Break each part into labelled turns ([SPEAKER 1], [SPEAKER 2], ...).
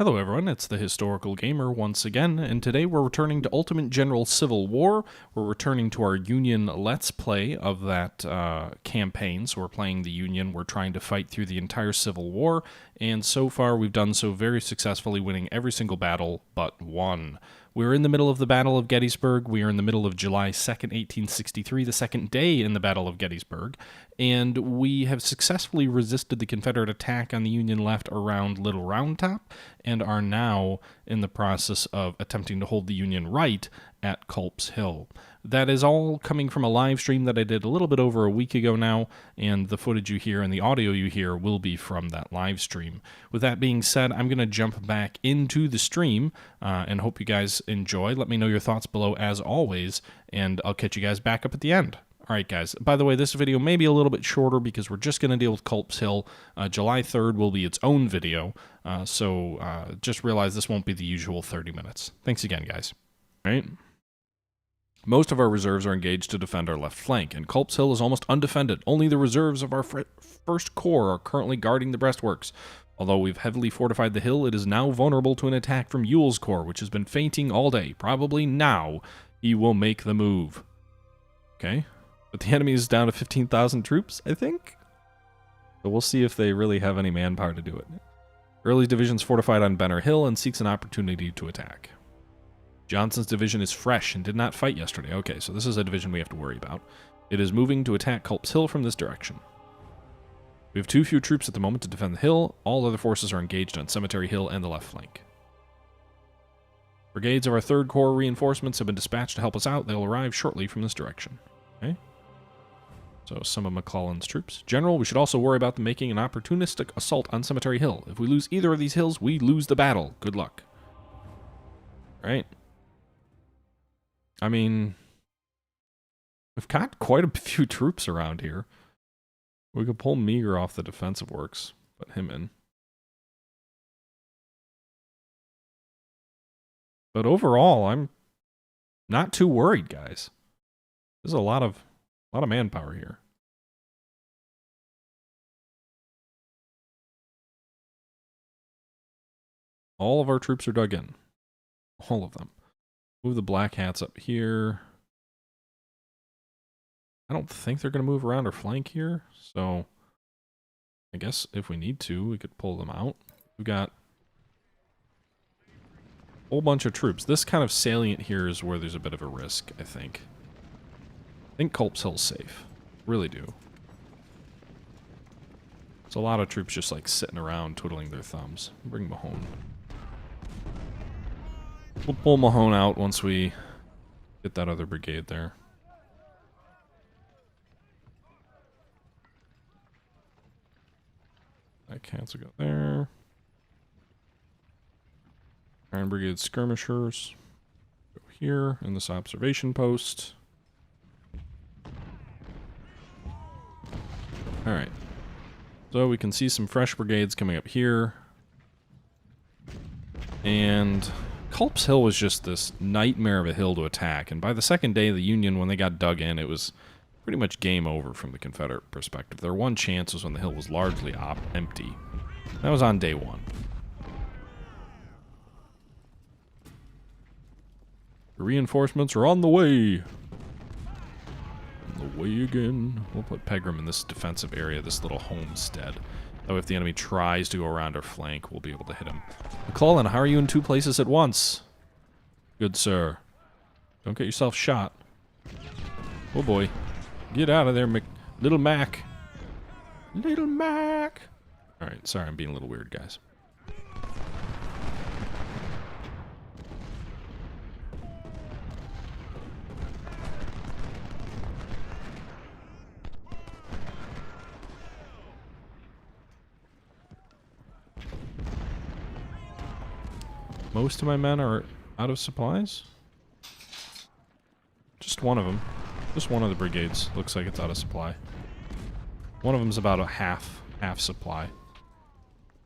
[SPEAKER 1] Hello everyone, it's the Historical Gamer once again, and today we're returning to Ultimate General Civil War. We're returning to our Union Let's Play of that campaign, so we're playing the Union. We're trying to fight through the entire Civil War, and so far we've done so very successfully, winning every single battle but one. We're in the middle of the Battle of Gettysburg. We are in the middle of July 2nd, 1863, the second day in the Battle of Gettysburg, and we have successfully resisted the Confederate attack on the Union left around Little Round Top, and are now in the process of attempting to hold the Union right at Culps Hill. That is all coming from a live stream that I did a little bit over a week ago now, and the footage you hear and the audio you hear will be from that live stream. With that being said, I'm going to jump back into the stream and hope you guys enjoy. Let me know your thoughts below as always, and I'll catch you guys back up at the end. Alright guys, by the way, this video may be a little bit shorter because we're just going to deal with Culps Hill. July 3rd will be its own video, so just realize this won't be the usual 30 minutes. Thanks again, guys. Alright. Most of our reserves are engaged to defend our left flank, and Culps Hill is almost undefended. Only the reserves of our first corps are currently guarding the breastworks. Although we've heavily fortified the hill, it is now vulnerable to an attack from Ewell's corps, which has been fainting all day. Probably now he will make the move. Okay. But the enemy is down to 15,000 troops, I think? So we'll see if they really have any manpower to do it. Early's division's fortified on Benner Hill and seeks an opportunity to attack. Johnson's division is fresh and did not fight yesterday. Okay, so this is a division we have to worry about. It is moving to attack Culps Hill from this direction. We have too few troops at the moment to defend the hill. All other forces are engaged on Cemetery Hill and the left flank. Brigades of our 3rd Corps reinforcements have been dispatched to help us out. They'll arrive shortly from this direction. Okay. So some of McClellan's troops. General, we should also worry about them making an opportunistic assault on Cemetery Hill. If we lose either of these hills, we lose the battle. Good luck. Right? I mean, we've got quite a few troops around here. We could pull Meagher off the defensive works, put him in. But overall, I'm not too worried, guys. There's a lot of manpower here. All of our troops are dug in. All of them. Move the Black Hats up here. I don't think they're going to move around or flank here, so I guess if we need to, we could pull them out. We've got a whole bunch of troops. This kind of salient here is where there's a bit of a risk, I think. I think Culps Hill's safe. Really do. It's a lot of troops just like sitting around twiddling their thumbs. Bring Mahone. We'll pull Mahone out once we get that other brigade there. That cancel go there. Iron Brigade skirmishers. Go here in this observation post. Alright. So we can see some fresh brigades coming up here. And Culps Hill was just this nightmare of a hill to attack. And by the second day, the Union, when they got dug in, it was pretty much game over from the Confederate perspective. Their one chance was when the hill was largely empty. That was on day 1. The reinforcements are on the way. On the way again. We'll put Pegram in this defensive area, this little homestead. That way if the enemy tries to go around our flank, we'll be able to hit him. McClellan, how are you in 2 places at once? Good sir. Don't get yourself shot. Oh boy. Get out of there, Little Mac. Little Mac. Alright, sorry, I'm being a little weird, guys. Most of my men are out of supplies. Just one of them. Just one of the brigades looks like it's out of supply. One of them's about a half supply.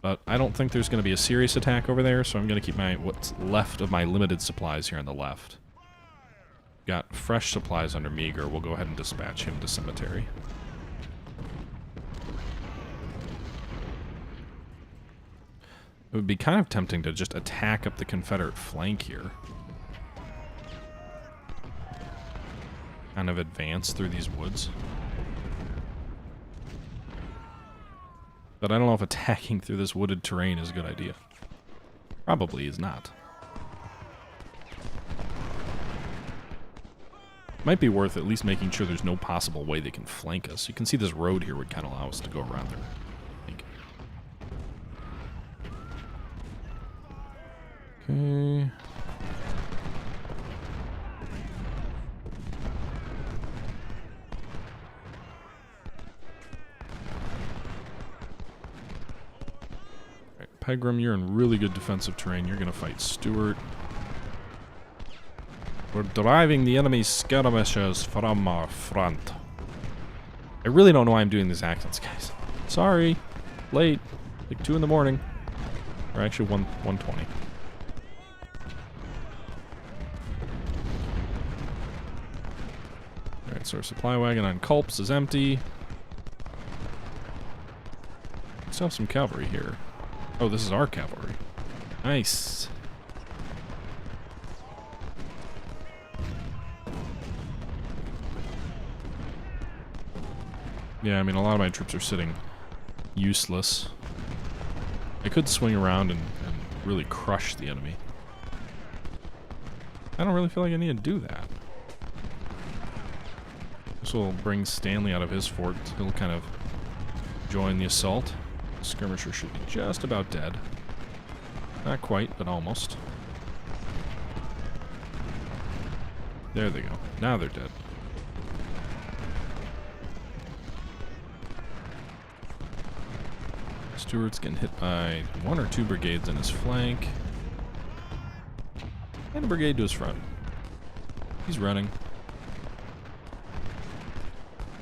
[SPEAKER 1] But I don't think there's going to be a serious attack over there, so I'm going to keep what's left of my limited supplies here on the left. Got fresh supplies under Meagher. We'll go ahead and dispatch him to Cemetery. It would be kind of tempting to just attack up the Confederate flank here. Kind of advance through these woods. But I don't know if attacking through this wooded terrain is a good idea. Probably is not. Might be worth at least making sure there's no possible way they can flank us. You can see this road here would kind of allow us to go around there, I think. Okay. Alright, Pegram, you're in really good defensive terrain. You're going to fight Stuart. We're driving the enemy's skirmishers from our front. I really don't know why I'm doing these accents, guys. Sorry. Late. Like 2 in the morning. Or actually 1:20. Alright, so our supply wagon on Culps is empty. We still have some cavalry here. Oh, this is our cavalry. Nice. Yeah, I mean, a lot of my troops are sitting useless. I could swing around and really crush the enemy. I don't really feel like I need to do that. This will bring Stanley out of his fort. He'll kind of join the assault. The skirmisher should be just about dead. Not quite, but almost. There they go. Now they're dead. Stuart's getting hit by 1 or 2 brigades in his flank. And a brigade to his front. He's running.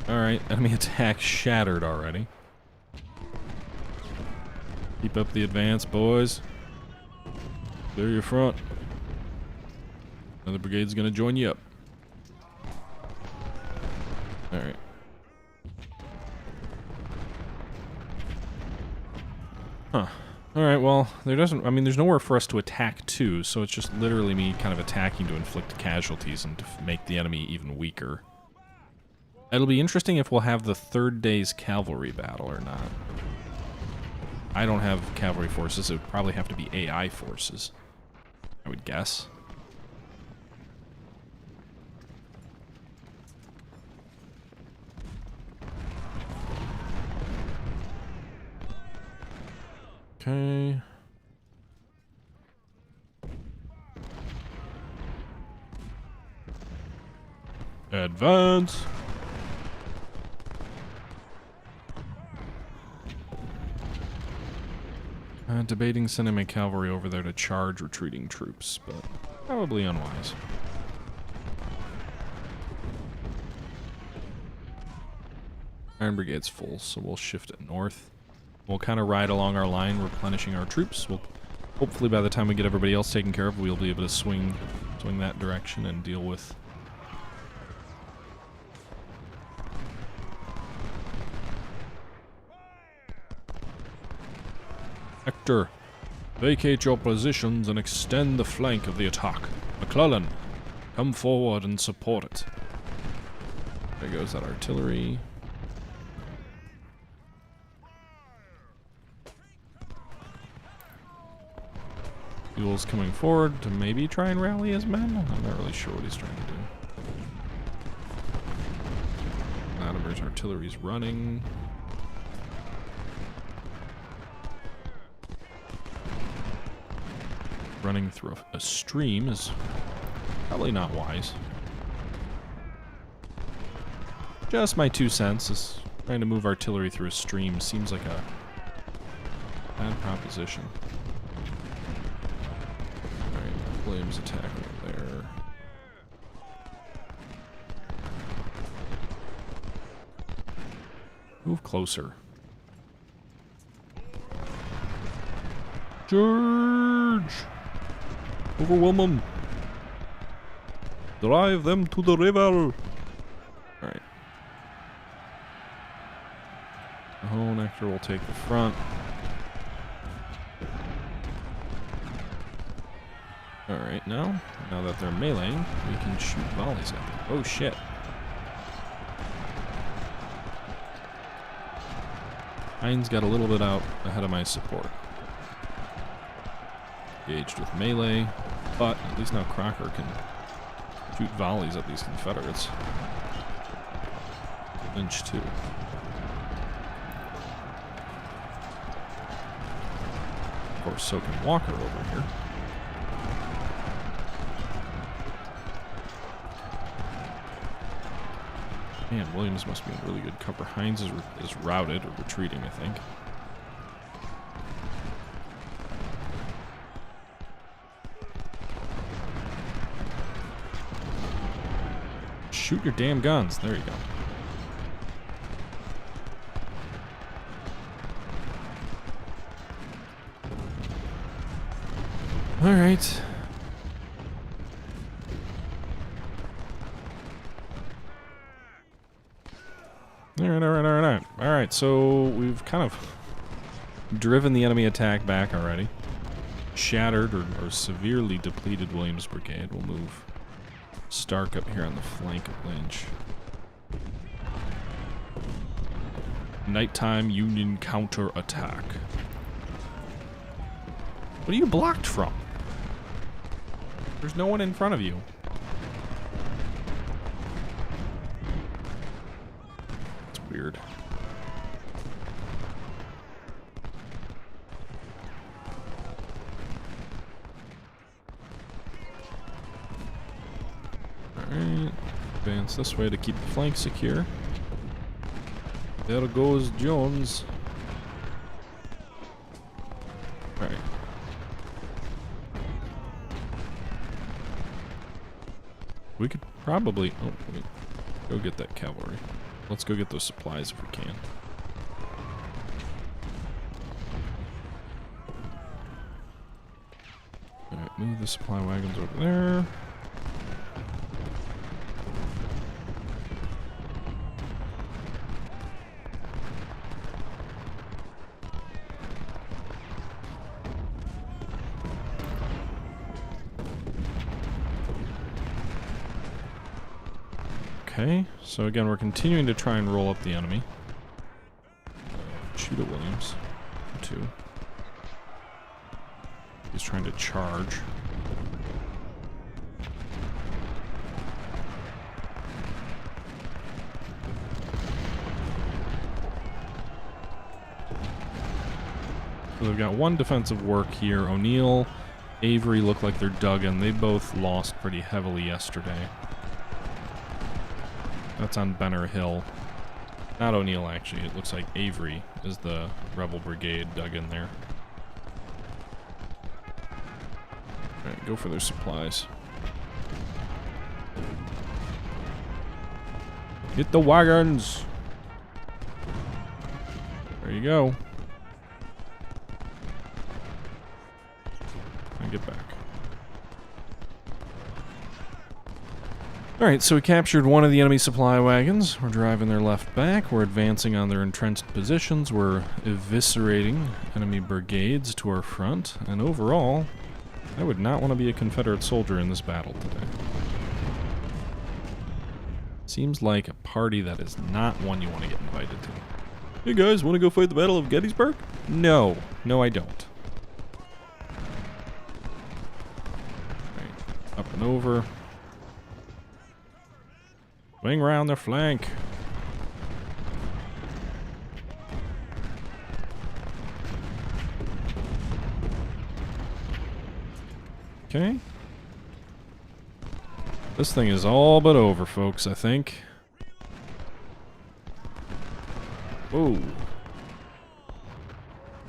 [SPEAKER 1] Alright, enemy attack shattered already. Keep up the advance, boys. Clear your front. Another brigade's gonna join you up. Alright. Huh. Alright, well, there's nowhere for us to attack to, so it's just literally me kind of attacking to inflict casualties and to make the enemy even weaker. It'll be interesting if we'll have the 3rd day's cavalry battle or not. I don't have cavalry forces, it would probably have to be AI forces, I would guess. Okay. Advance. Debating sending my cavalry over there to charge retreating troops, but probably unwise. Iron Brigade's full, so we'll shift it north. We'll kind of ride along our line, replenishing our troops. We'll hopefully by the time we get everybody else taken care of, we'll be able to swing that direction and deal with. Hector, vacate your positions and extend the flank of the attack. McClellan, come forward and support it. There goes that artillery. Buell's coming forward to maybe try and rally his men. I'm not really sure what he's trying to do. Latimer's artillery's running. Running through a stream is probably not wise. Just my 2 cents. Is trying to move artillery through a stream seems like a bad proposition. Alright, Williams attack over there. Move closer. Charge! Overwhelm them. Drive them to the river. Alright. The whole nectar will take the front. Alright, now that they're meleeing, we can shoot volleys at them. Oh shit. Hines got a little bit out ahead of my support. Engaged with melee, but at least now Crocker can shoot volleys at these Confederates. Lynch too. Of course, so can Walker over here. Man, Williams must be in really good cover. Hines is routed or retreating, I think. Shoot your damn guns. There you go. All right. All right, so we've kind of driven the enemy attack back already. Shattered or severely depleted Williams' brigade. We'll move Stark up here on the flank of Lynch. Nighttime Union counter-attack. What are you blocked from? There's no one in front of you. It's weird. Alright. Advance this way to keep the flank secure. There goes Jones. Alright. We could probably... Oh, wait. Go get that cavalry. Let's go get those supplies if we can. Alright, move the supply wagons over there. Okay, so again, we're continuing to try and roll up the enemy. Shoot at Williams. 2. He's trying to charge. So they've got one defensive work here. O'Neill, Avery look like they're dug in. They both lost pretty heavily yesterday. That's on Benner Hill. Not O'Neill, actually. It looks like Avery is the rebel brigade dug in there. Alright, go for their supplies. Get the wagons! There you go. And get back. Alright, so we captured one of the enemy supply wagons. We're driving their left back. We're advancing on their entrenched positions. We're eviscerating enemy brigades to our front. And overall, I would not want to be a Confederate soldier in this battle today. Seems like a party that is not one you want to get invited to. Hey guys, want to go fight the Battle of Gettysburg? No. No, I don't. Alright, up and over. Swing around their flank. Okay. This thing is all but over, folks, I think. Whoa.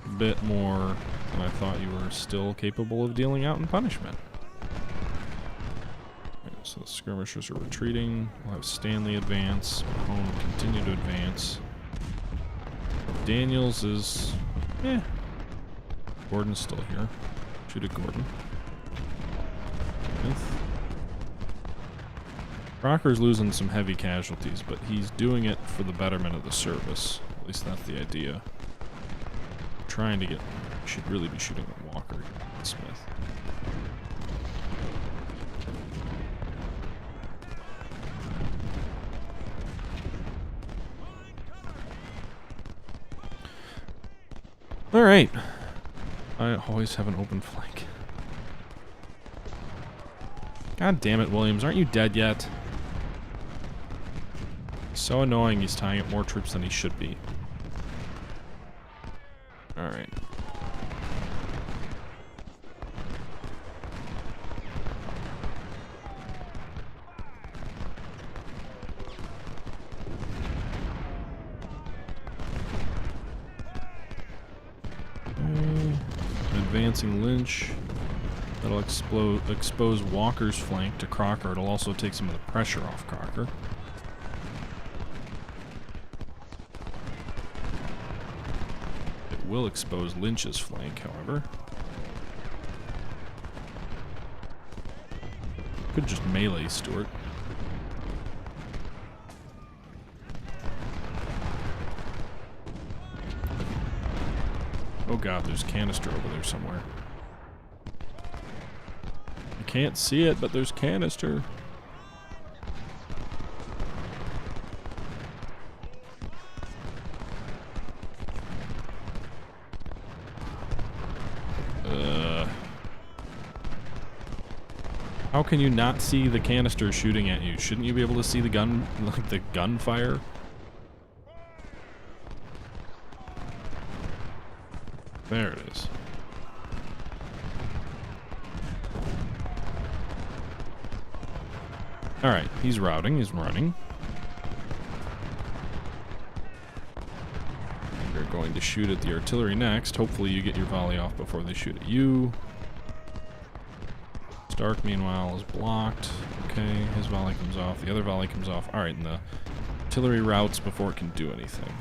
[SPEAKER 1] A bit more than I thought you were still capable of dealing out in punishment. So the skirmishers are retreating. We'll have Stanley advance. Mahone will continue to advance. Daniels is... Gordon's still here. Shoot at Gordon. Crocker's losing some heavy casualties, but he's doing it for the betterment of the service. At least that's the idea. Trying to get... Should really be shooting at Walker and Smith. Alright. I always have an open flank. God damn it, Williams. Aren't you dead yet? So annoying he's tying up more troops than he should be. Alright. Advancing Lynch. That'll expose Walker's flank to Crocker. It'll also take some of the pressure off Crocker. It will expose Lynch's flank, however. Could just melee Stuart. Oh god, there's canister over there somewhere. I can't see it, but there's canister. How can you not see the canister shooting at you? Shouldn't you be able to see the gun, like the gunfire? There it is. Alright, he's routing, he's running. They're going to shoot at the artillery next. Hopefully you get your volley off before they shoot at you. Stark, meanwhile, is blocked. Okay, his volley comes off. The other volley comes off. Alright, and the artillery routes before it can do anything.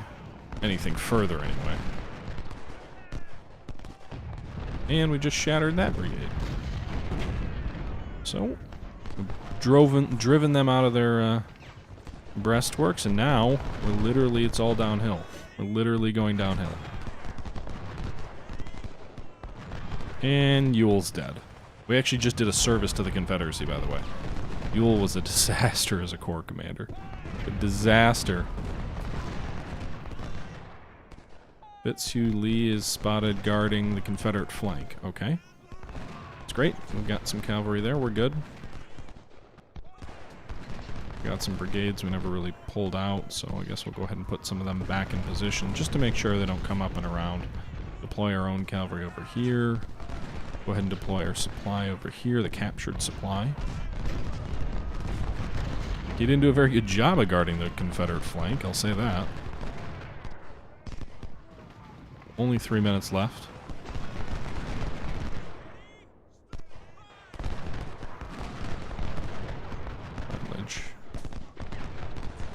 [SPEAKER 1] Anything further, anyway. And we just shattered that brigade. So, we've driven them out of their breastworks, and now we're literally, it's all downhill. We're literally going downhill. And Ewell's dead. We actually just did a service to the Confederacy, by the way. Ewell was a disaster as a corps commander. A disaster. Fitzhugh Lee is spotted guarding the Confederate flank. Okay. That's great. We've got some cavalry there. We're good. Got some brigades we never really pulled out, so I guess we'll go ahead and put some of them back in position just to make sure they don't come up and around. Deploy our own cavalry over here. Go ahead and deploy our supply over here, the captured supply. He didn't do a very good job of guarding the Confederate flank, I'll say that. Only 3 minutes left. Lynch.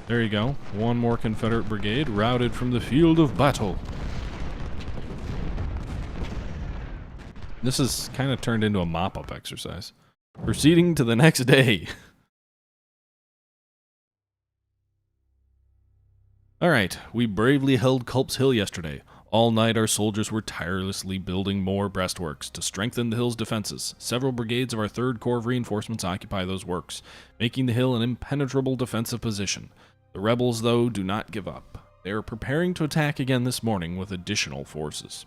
[SPEAKER 1] There you go. One more Confederate brigade routed from the field of battle. This has kind of turned into a mop-up exercise. Proceeding to the next day. Alright, we bravely held Culps Hill yesterday. All night our soldiers were tirelessly building more breastworks to strengthen the hill's defenses. Several brigades of our 3rd Corps of reinforcements occupy those works, making the hill an impenetrable defensive position. The rebels, though, do not give up. They are preparing to attack again this morning with additional forces.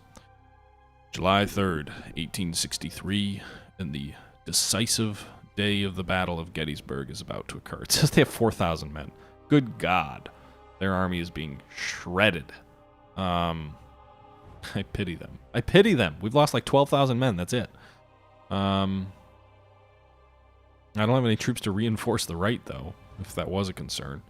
[SPEAKER 1] July 3rd, 1863, and the decisive day of the Battle of Gettysburg is about to occur. It says they have 4,000 men. Good God. Their army is being shredded. I pity them. I pity them. We've lost like 12,000 men. That's it. I don't have any troops to reinforce the right, though, if that was a concern.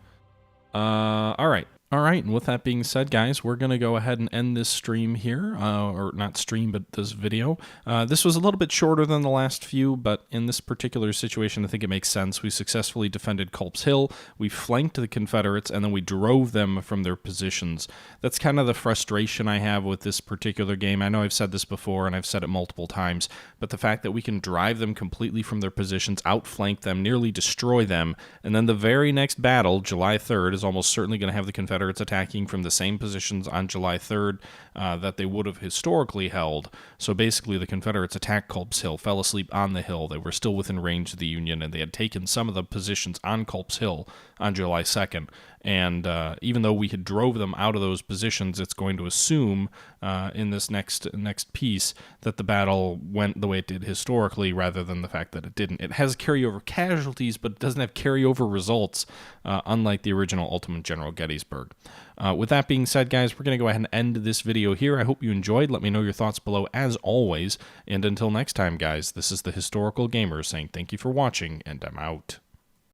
[SPEAKER 1] All right. All right, and with that being said, guys, we're going to go ahead and end this stream here, or not stream, but this video. This was a little bit shorter than the last few, but in this particular situation, I think it makes sense. We successfully defended Culps Hill, we flanked the Confederates, and then we drove them from their positions. That's kind of the frustration I have with this particular game. I know I've said this before, and I've said it multiple times, but the fact that we can drive them completely from their positions, outflank them, nearly destroy them, and then the very next battle, July 3rd, is almost certainly going to have the Confederates Confederates attacking from the same positions on July 3rd that they would have historically held. So basically, the Confederates attacked Culps Hill, fell asleep on the hill. They were still within range of the Union, and they had taken some of the positions on Culps Hill on July 2nd. And even though we had drove them out of those positions, it's going to assume in this next piece that the battle went the way it did historically, rather than the fact that it didn't. It has carryover casualties, but it doesn't have carryover results, unlike the original Ultimate General Gettysburg. With that being said, guys, we're going to go ahead and end this video here. I hope you enjoyed. Let me know your thoughts below, as always. And until next time, guys, this is the Historical Gamer saying thank you for watching, and I'm out.